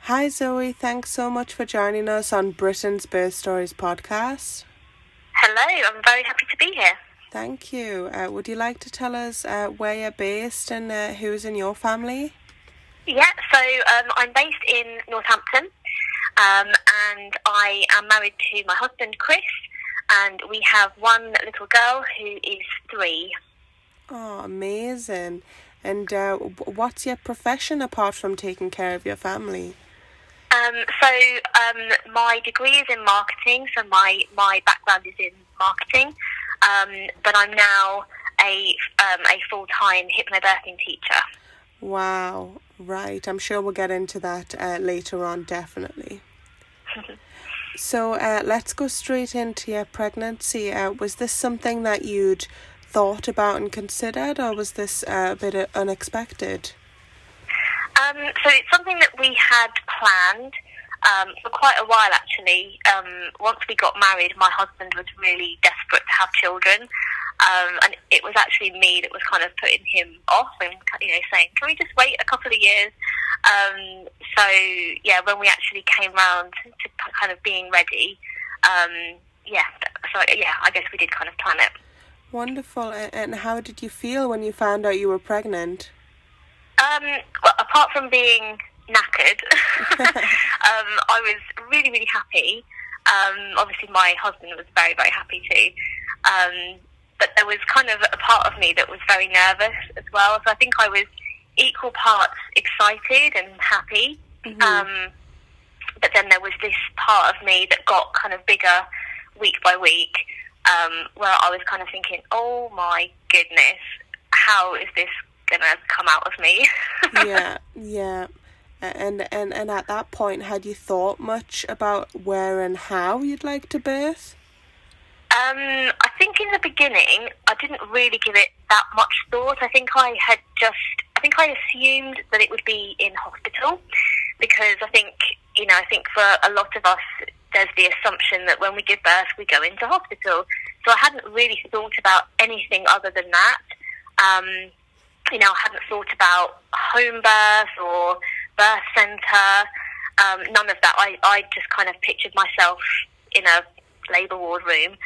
Hi Zoe, thanks so much for joining us on Britain's Birth Stories podcast. Hello, I'm very happy to be here. Thank you. Would you like to tell us where you're based and who's in your family? Yeah, so I'm based in Northampton, and I am married to my husband Chris, and we have one little girl who is 3. Oh, amazing. And what's your profession apart from taking care of your family? My degree is in marketing, so my background is in marketing, but I'm now a full-time hypnobirthing teacher. Wow, right. I'm sure we'll get into that later on, definitely. So let's go straight into your pregnancy. Was this something that you'd thought about and considered, or was this a bit unexpected? So it's something that we had planned for quite a while, actually. Once we got married, my husband was really desperate to have children, and it was actually me that was kind of putting him off and, saying, can we just wait a couple of years? When we actually came round to kind of being ready, I guess we did kind of plan it. Wonderful. And how did you feel when you found out you were pregnant? Well, apart from being knackered, I was really, really happy. Obviously, my husband was very, very happy too. But there was kind of a part of me that was very nervous as well. So I think I was equal parts excited and happy. Mm-hmm. But then there was this part of me that got kind of bigger week by week, where I was kind of thinking, oh my goodness, how is this going to come out of me? Yeah. And at that point, had you thought much about where and how you'd like to birth? I think in the beginning, I didn't really give it that much thought. I think I assumed that it would be in hospital, because I think for a lot of us, there's the assumption that when we give birth, we go into hospital. So I hadn't really thought about anything other than that. I hadn't thought about home birth or birth centre, none of that. I just kind of pictured myself in a labour ward room,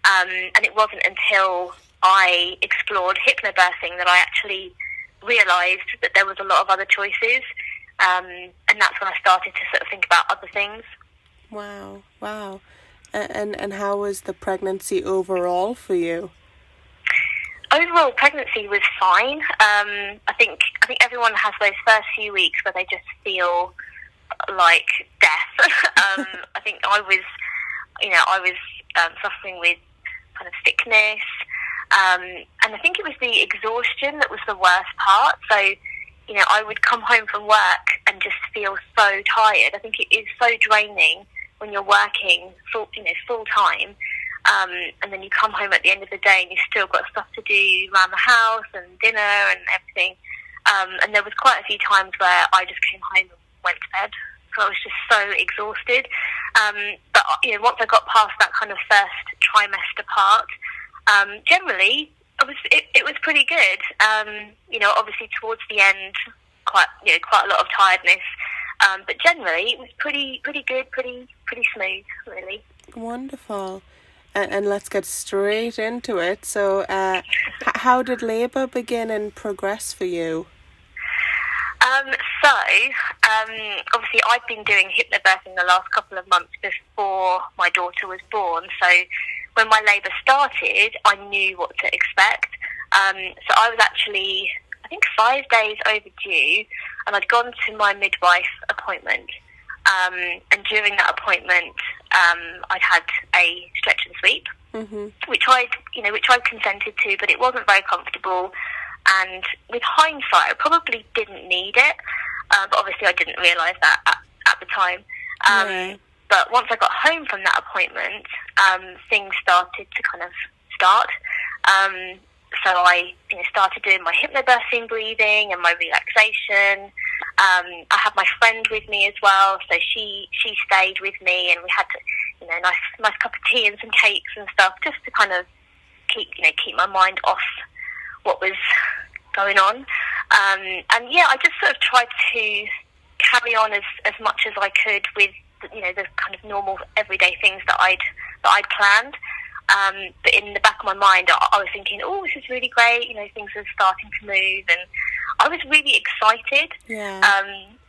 and it wasn't until I explored hypnobirthing that I actually realised that there was a lot of other choices, and that's when I started to sort of think about other things. Wow. And how was the pregnancy overall for you? Overall, pregnancy was fine. I think everyone has those first few weeks where they just feel like death. I think I was suffering with kind of sickness, and I think it was the exhaustion that was the worst part. So, I would come home from work and just feel so tired. I think it is so draining when you're working full time. And then you come home at the end of the day and you've still got stuff to do around the house and dinner and everything. And there was quite a few times where I just came home and went to bed. So I was just so exhausted. But once I got past that kind of first trimester part, generally it was pretty good. Obviously towards the end, quite a lot of tiredness. But generally it was pretty good, pretty smooth, really. Wonderful. And let's get straight into it. So, how did labour begin and progress for you? Obviously, I've been doing hypnobirthing the last couple of months before my daughter was born. So, when my labour started, I knew what to expect. So, I was actually, I think, 5 days overdue, and I'd gone to my midwife appointment. And during that appointment, I'd had a stretch and sweep, mm-hmm. which I'd consented to, but it wasn't very comfortable. And with hindsight, I probably didn't need it, but obviously I didn't realise that at the time. But once I got home from that appointment, things started to kind of start. So I started doing my hypnobirthing breathing and my relaxation. I had my friend with me as well, so she stayed with me, and we had nice cup of tea and some cakes and stuff, just to kind of keep my mind off what was going on. I just sort of tried to carry on as much as I could with, you know, the kind of normal everyday things that I'd planned. But in the back of my mind, I was thinking, oh, this is really great. You know, things are starting to move, and I was really excited. Yeah.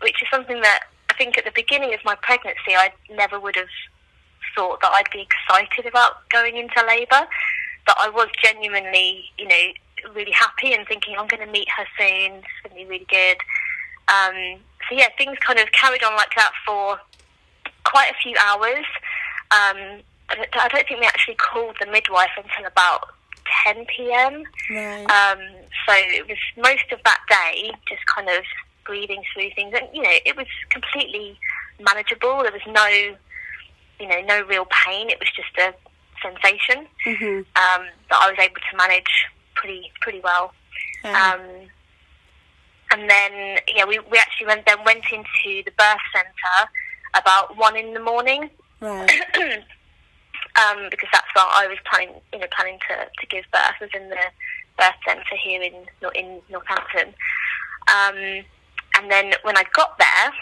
Which is something that I think at the beginning of my pregnancy, I never would have thought that I'd be excited about going into labour. But I was genuinely, you know, really happy and thinking, I'm going to meet her soon. It's going to be really good. So yeah, things kind of carried on like that for quite a few hours. I don't think we actually called the midwife until about 10 p.m. Right. So it was most of that day just kind of breathing through things, and you know, it was completely manageable. There was no, you know, no real pain. It was just a sensation that I was able to manage pretty well. And then we actually went into the birth centre about 1 a.m. Right. Because that's what I was planning to give birth, was in the birth centre here in Northampton. And then when I got there,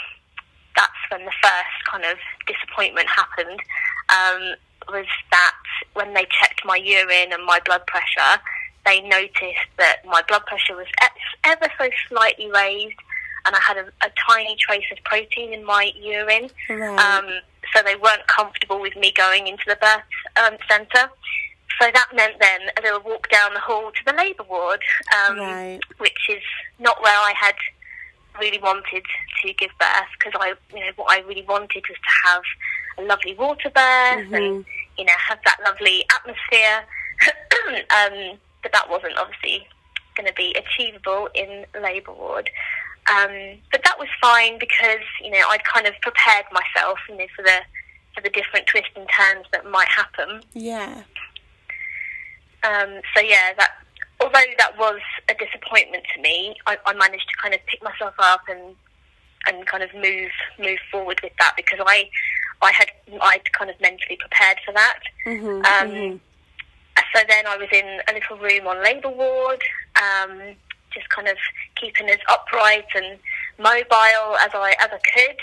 that's when the first kind of disappointment happened. Was that when they checked my urine and my blood pressure, they noticed that my blood pressure was ever so slightly raised, and I had a tiny trace of protein in my urine. Right. So they weren't comfortable with me going into the birth centre. So that meant then a little walk down the hall to the labour ward, Right. which is not where I had really wanted to give birth, because what I really wanted was to have a lovely water birth and, you know, have that lovely atmosphere. But that wasn't obviously going to be achievable in labour ward. But that was fine, because, you know, I'd kind of prepared myself, you know, for the different twists and turns that might happen. Yeah. So yeah, although that was a disappointment to me, I managed to kind of pick myself up and kind of move forward with that, because I'd kind of mentally prepared for that. So then I was in a little room on labour ward, just kind of keeping as upright and mobile as I could.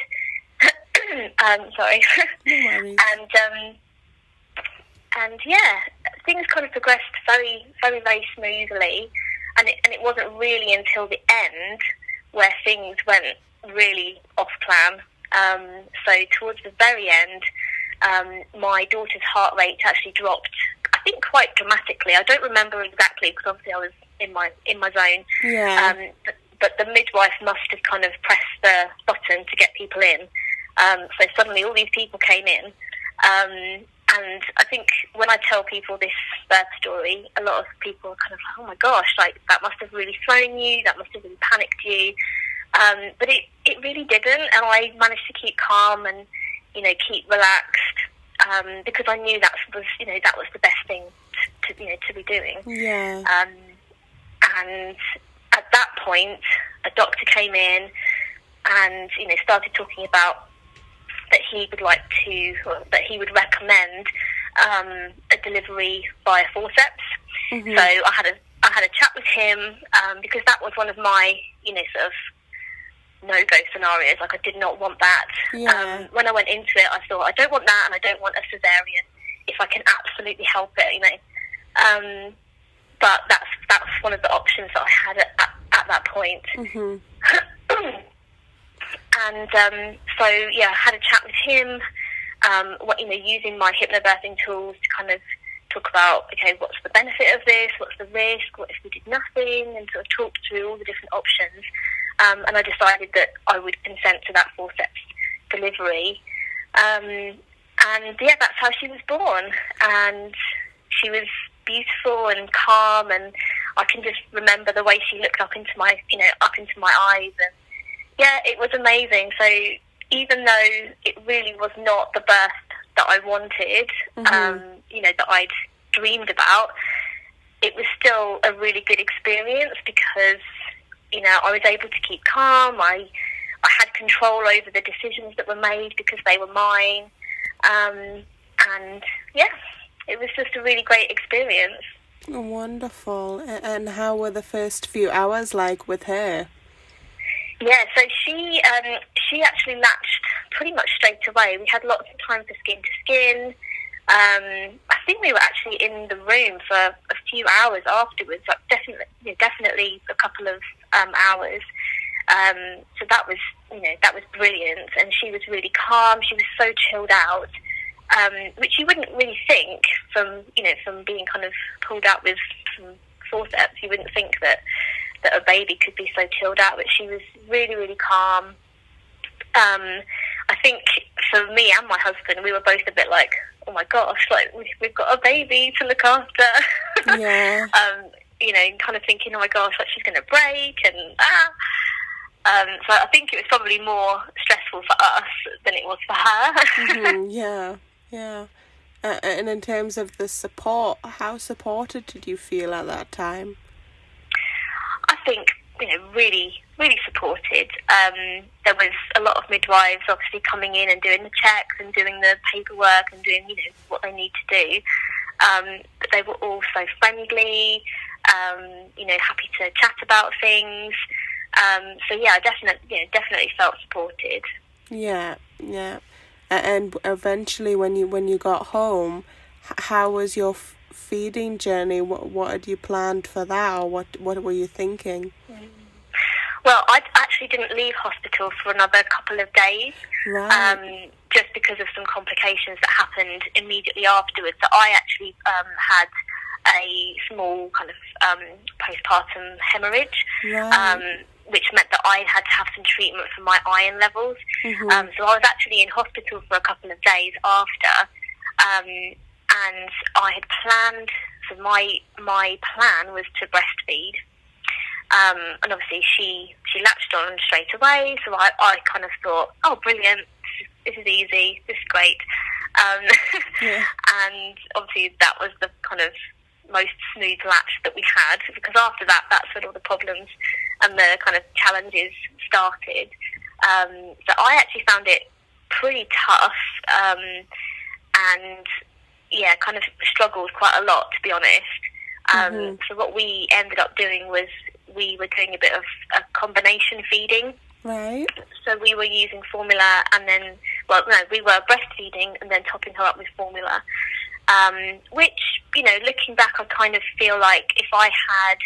Sorry. No worries. And yeah, things kind of progressed very, very, very smoothly, and it wasn't really until the end where things went really off plan. So towards the very end, my daughter's heart rate actually dropped, I think, quite dramatically. I don't remember exactly, because obviously I was in my zone. Yeah. But the midwife must have kind of pressed the button to get people in. So suddenly all these people came in. And I think when I tell people this birth story, a lot of people are kind of like, oh my gosh, like, that must have really thrown you, that must have really panicked you. But it really didn't, and I managed to keep calm and, you know, keep relaxed, because I knew that was the best thing to be doing. Yeah. And at that point, a doctor came in and, you know, started talking about that he would recommend a delivery via forceps. So I had a chat with him, because that was one of my, you know, sort of no-go scenarios. Like, I did not want that. Yeah. When I went into it, I thought, I don't want that, and I don't want a cesarean if I can absolutely help it, you know. But that's one of the options that I had at that point. And so yeah, I had a chat with him, using my hypnobirthing tools to kind of talk about, okay, what's the benefit of this, what's the risk, what if we did nothing, and sort of talk through all the different options. And I decided that I would consent to that forceps delivery. And yeah, that's how she was born. And she was beautiful and calm, and I can just remember the way she looked up into my eyes, and yeah, it was amazing. So even though it really was not the birth that I wanted, that I'd dreamed about, it was still a really good experience, because, you know, I was able to keep calm. I had control over the decisions that were made because they were mine. And yeah, it was just a really great experience. Wonderful. And how were the first few hours like with her? Yeah, so she actually latched pretty much straight away. We had lots of time for skin to skin. I think we were actually in the room for a few hours afterwards, like definitely a couple of hours. So that was brilliant, and she was really calm. She was so chilled out, which you wouldn't really think from being kind of pulled out with some forceps. You wouldn't think that a baby could be so chilled out, but she was really, really calm. I think for me and my husband, we were both a bit like, oh my gosh, like we've got a baby to look after. Yeah. Kind of thinking, oh my gosh, like she's going to break and so I think it was probably more stressful for us than it was for her. Mm-hmm. Yeah. And in terms of the support, how supported did you feel at that time? I think, really, really supported. There was a lot of midwives obviously coming in and doing the checks and doing the paperwork and doing, what they need to do. But they were all so friendly, happy to chat about things. So yeah, I definitely felt supported. Yeah. And eventually, when you got home, how was your feeding journey? What had you planned for that, or what were you thinking? Well, I actually didn't leave hospital for another couple of days, right. Just because of some complications that happened immediately afterwards. So I actually had a small kind of postpartum hemorrhage, right. Which meant that I had to have some treatment for my iron levels. Mm-hmm. So I was actually in hospital for a couple of days after, and I had planned. So my plan was to breastfeed, and obviously she latched on straight away. So I kind of thought, oh, brilliant, this is easy, this is great. Yeah. And obviously that was the kind of most smooth latch that we had, because after that, that's when all the problems and the kind of challenges started. So I actually found it pretty tough, and yeah, kind of struggled quite a lot, to be honest. So what we ended up doing was we were doing a bit of a combination feeding. Right. So we were using formula and then, we were breastfeeding and then topping her up with formula. Which, looking back, I kind of feel like if I had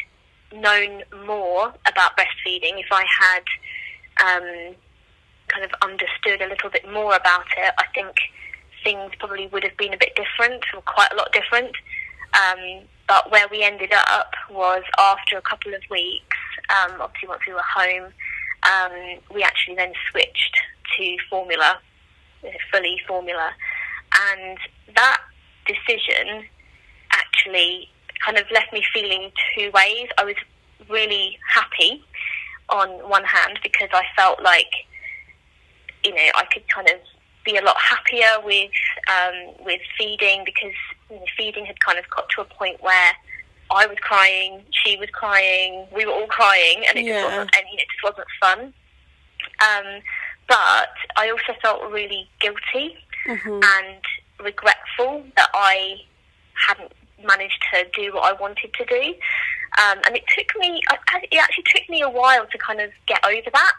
known more about breastfeeding, if I had kind of understood a little bit more about it, I think things probably would have been a bit different, or quite a lot different. But where we ended up was after a couple of weeks, obviously once we were home, we actually then switched to formula, fully formula. And that decision actually kind of left me feeling two ways. I was really happy on one hand because I felt like, I could kind of be a lot happier with feeding, because feeding had kind of got to a point where I was crying, she was crying, we were all crying, and it just wasn't fun. But I also felt really guilty and regretful that I hadn't managed to do what I wanted to do. And it actually took me a while to kind of get over that.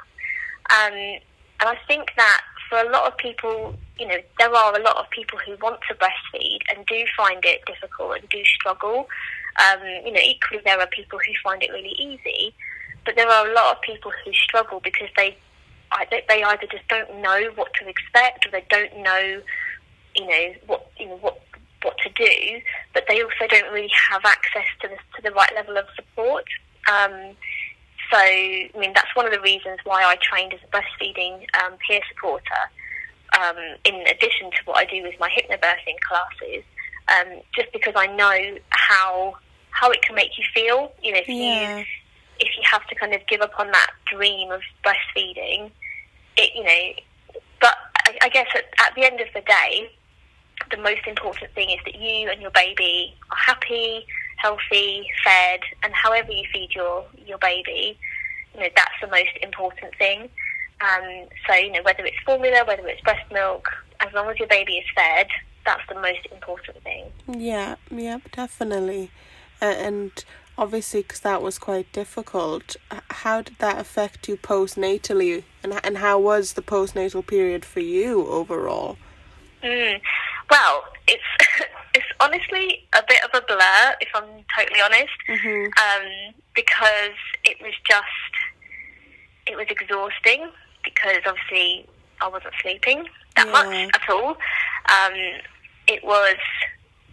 And I think that for a lot of people, there are a lot of people who want to breastfeed and do find it difficult and do struggle. Equally there are people who find it really easy, but there are a lot of people who struggle because they either just don't know what to expect, or they don't know, what to do, but they also don't really have access to the right level of support. So, that's one of the reasons why I trained as a breastfeeding peer supporter, in addition to what I do with my hypnobirthing classes, just because I know how it can make you feel, if you have to kind of give up on that dream of breastfeeding, but I guess at the end of the day, the most important thing is that you and your baby are happy, healthy, fed, and however you feed your baby, that's the most important thing. So, whether it's formula, whether it's breast milk, as long as your baby is fed, that's the most important thing. Yeah, definitely. And obviously, because that was quite difficult, how did that affect you postnatally, and how was the postnatal period for you overall? Well, it's it's honestly a bit of a blur, if I'm totally honest, because it was exhausting, because obviously I wasn't sleeping that much at all. It was,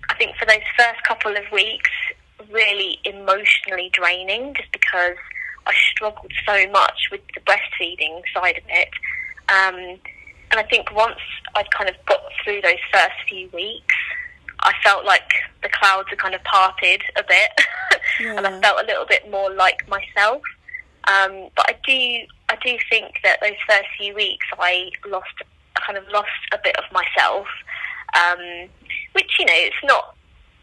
I think, for those first couple of weeks, really emotionally draining, just because I struggled so much with the breastfeeding side of it. And I think once I'd kind of got through those first few weeks, I felt like the clouds had kind of parted a bit, and I felt a little bit more like myself. But I do think that those first few weeks I kind of lost a bit of myself, which, you know,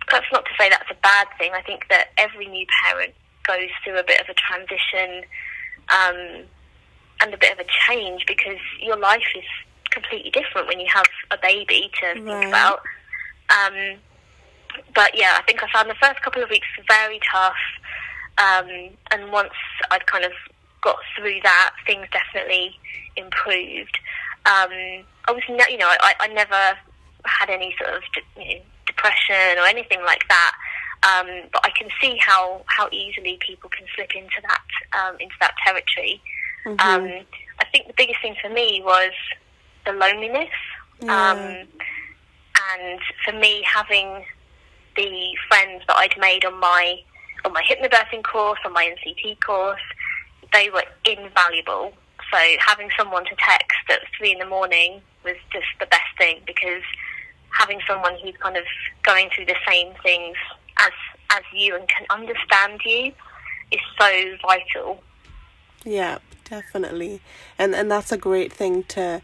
that's not to say that's a bad thing. I think that every new parent goes through a bit of a transition and a bit of a change, because your life is completely different when you have a baby to think about. But yeah, I think I found the first couple of weeks very tough, and once I'd kind of got through that, things definitely improved. I was, you know, I never had any sort of, you know, depression or anything like that. But I can see how easily people can slip into that territory. I think the biggest thing for me was the loneliness. And for me, having the friends that I'd made on my hypnobirthing course, on my NCT course, they were invaluable. So having someone to text at 3 a.m. was just the best thing, because having someone who's kind of going through the same things as you and can understand you is so vital. Yeah, definitely. And that's a great thing to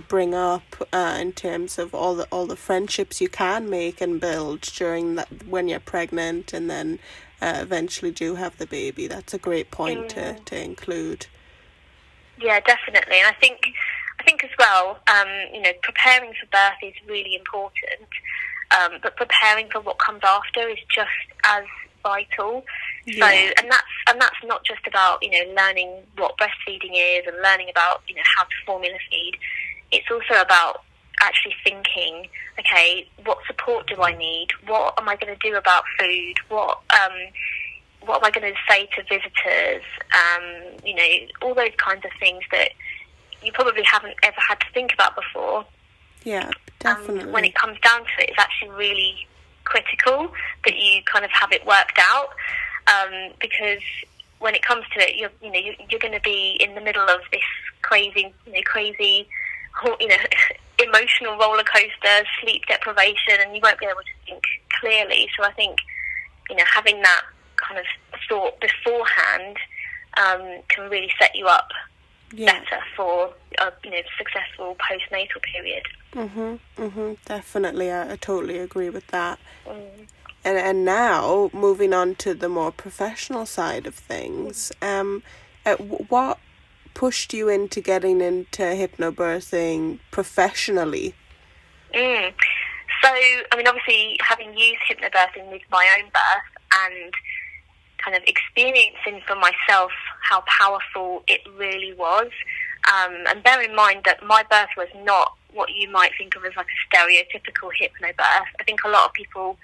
bring up in terms of all the friendships you can make and build during that, when you're pregnant and then eventually do have the baby. That's a great point to include. Yeah, definitely. And I think as well, you know, preparing for birth is really important, but preparing for what comes after is just as vital. So, and that's not just about, you know, learning what breastfeeding is and learning about, you know, how to formula feed. It's also about actually thinking, okay, what support do I need? What am I going to do about food? What am I going to say to visitors? You know, all those kinds of things that you probably haven't ever had to think about before. Yeah, definitely. When it comes down to it, it's actually really critical that you kind of have it worked out, because when it comes to it, you're going to be in the middle of this crazy, emotional roller coaster, sleep deprivation, and you won't be able to think clearly. So I think, you know, having that kind of thought beforehand can really set you up better for a, you know, successful postnatal period. Definitely, I totally agree with that. And now moving on to the more professional side of things, what pushed you into getting into hypnobirthing professionally? So, I mean, obviously, having used hypnobirthing with my own birth and kind of experiencing for myself how powerful it really was, and bear in mind that my birth was not what you might think of as like a stereotypical hypnobirth. I think a lot of people,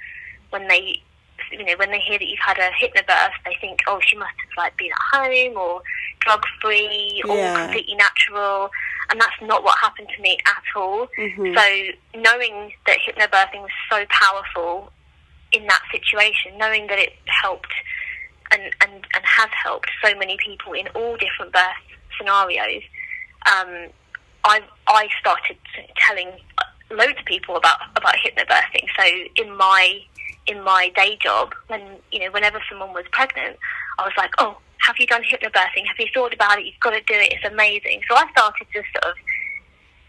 when they hear that you've had a hypnobirth, they think, oh, she must have like been at home or drug-free, or completely natural, and that's not what happened to me at all. So knowing that hypnobirthing was so powerful in that situation, knowing that it helped and has helped so many people in all different birth scenarios, I started telling loads of people about hypnobirthing. So in my day job, whenever someone was pregnant, I was like, oh, have you done hypnobirthing? Have you thought about it? You've got to do it. It's amazing. So I started just sort of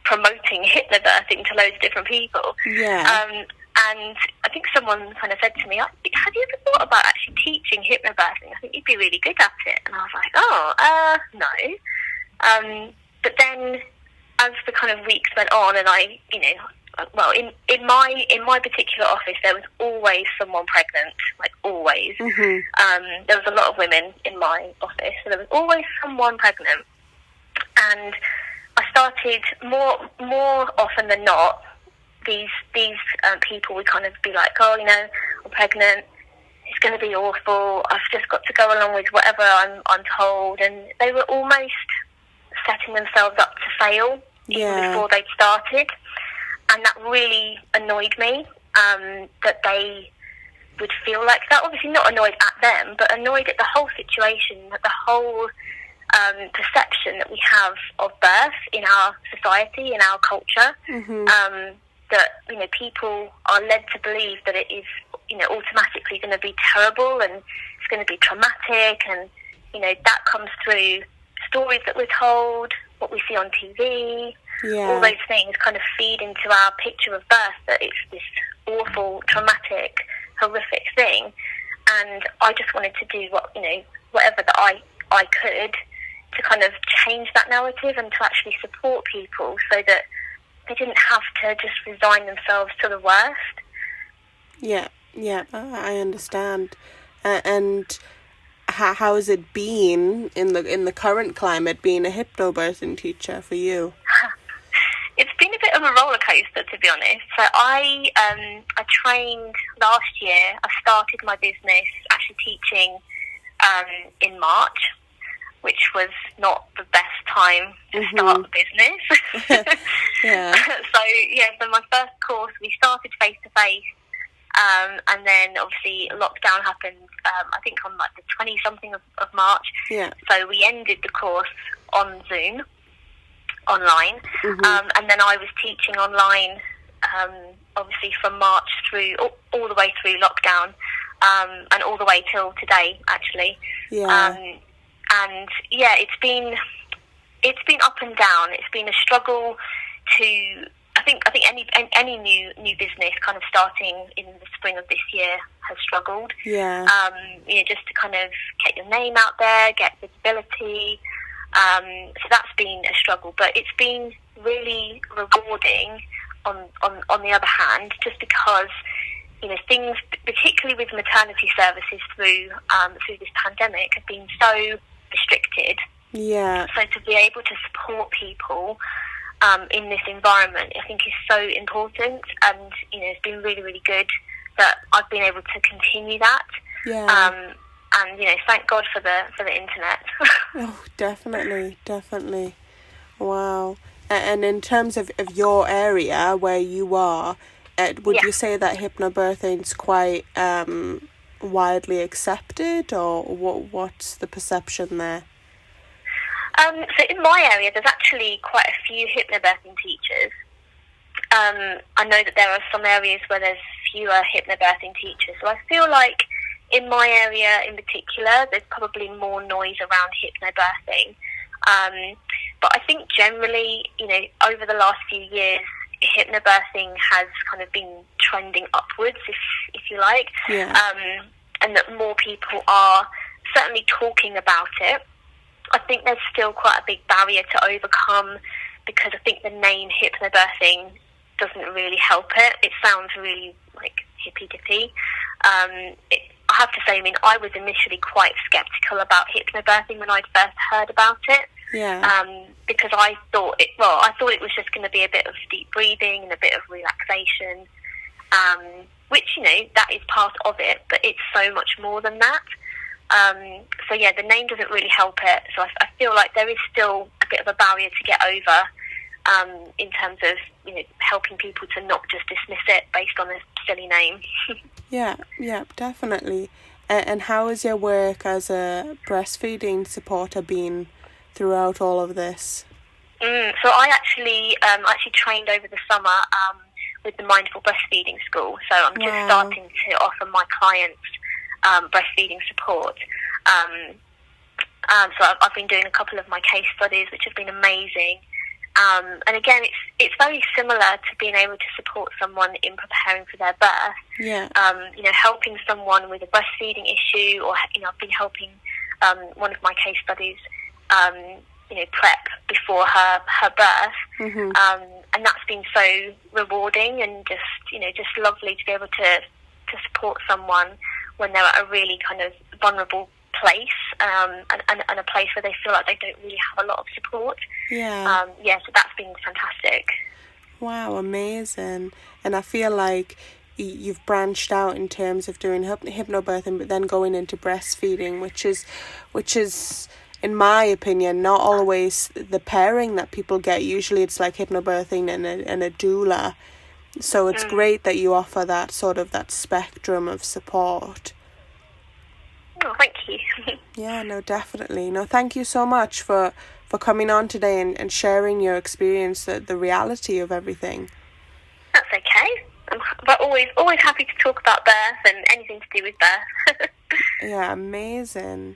promoting hypnobirthing to loads of different people. And I think someone kind of said to me, have you ever thought about actually teaching hypnobirthing? I think you'd be really good at it. And I was like, no. But then as the kind of weeks went on and I, well, in my particular office, there was always someone pregnant, like always. There was a lot of women in my office, so there was always someone pregnant. And I started more often than not, these people would kind of be like, oh, you know, I'm pregnant. It's going to be awful. I've just got to go along with whatever I'm told. And they were almost setting themselves up to fail even before they'd started. And that really annoyed me, that they would feel like that. Obviously not annoyed at them, but annoyed at the whole situation, at the whole perception that we have of birth in our society, in our culture. That, you know, people are led to believe that it is, you know, automatically going to be terrible and it's going to be traumatic, and, you know, that comes through stories that we're told, what we see on TV, all those things kind of feed into our picture of birth, that it's this awful, traumatic, horrific thing. And I just wanted to do whatever that I could to kind of change that narrative and to actually support people so that they didn't have to just resign themselves to the worst. Yeah, I understand. And how has it been in the current climate being a hypnobirthing teacher for you? It's been a bit of a roller coaster, to be honest. So I trained last year. I started my business actually teaching in March, which was not the best time to start the business. So my first course, we started face-to-face, and then obviously lockdown happened, I think on like the 20-something of March. So we ended the course on Zoom, online, and then I was teaching online, obviously from March through, all the way through lockdown, and all the way till today, actually. And it's been up and down. It's been a struggle to. I think any new business kind of starting in the spring of this year has struggled. Just to kind of get your name out there, get visibility. So that's been a struggle, but it's been really rewarding. On the other hand, just because, you know, things, particularly with maternity services through this pandemic, have been so restricted. So to be able to support people in this environment, I think is so important, and, you know, it's been really, really good that I've been able to continue that. And, you know, thank God for the internet. Oh, definitely. Wow. And in terms of your area where you are, would you say that hypnobirthing's quite widely accepted, or what's the perception there? So in my area, there's actually quite a few hypnobirthing teachers. I know that there are some areas where there's fewer hypnobirthing teachers. So I feel like in my area in particular, there's probably more noise around hypnobirthing. But I think generally, you know, over the last few years, hypnobirthing has kind of been trending upwards, if you like. And that more people are certainly talking about it. I think there's still quite a big barrier to overcome, because I think the name hypnobirthing doesn't really help it. It sounds really like hippy-dippy. I have to say, I mean, I was initially quite sceptical about hypnobirthing when I'd first heard about it. Because I thought it was just going to be a bit of deep breathing and a bit of relaxation, which, you know, that is part of it, but it's so much more than that. The name doesn't really help it. So I feel like there is still a bit of a barrier to get over, in terms of, you know, helping people to not just dismiss it based on a silly name. Definitely. And how has your work as a breastfeeding supporter been throughout all of this? So I actually trained over the summer with the Mindful Breastfeeding School. So I'm just starting to offer my clients breastfeeding support. So I've been doing a couple of my case studies, which have been amazing. And again, it's very similar to being able to support someone in preparing for their birth. You know, helping someone with a breastfeeding issue, or, you know, I've been helping one of my case studies prep before her birth. Mm-hmm. And that's been so rewarding and just lovely to be able to support someone when they're at a really kind of vulnerable place, and a place where they feel like they don't really have a lot of support. Yeah. So that's been fantastic. Wow, amazing. And I feel like you've branched out in terms of doing hypnobirthing, but then going into breastfeeding, which is, in my opinion, not always the pairing that people get. Usually it's like hypnobirthing and a doula. So it's great that you offer that spectrum of support. Oh, thank you. Yeah, no, definitely. No, thank you so much for coming on today and sharing your experience, the reality of everything. That's okay. But always happy to talk about birth and anything to do with birth. Yeah, amazing.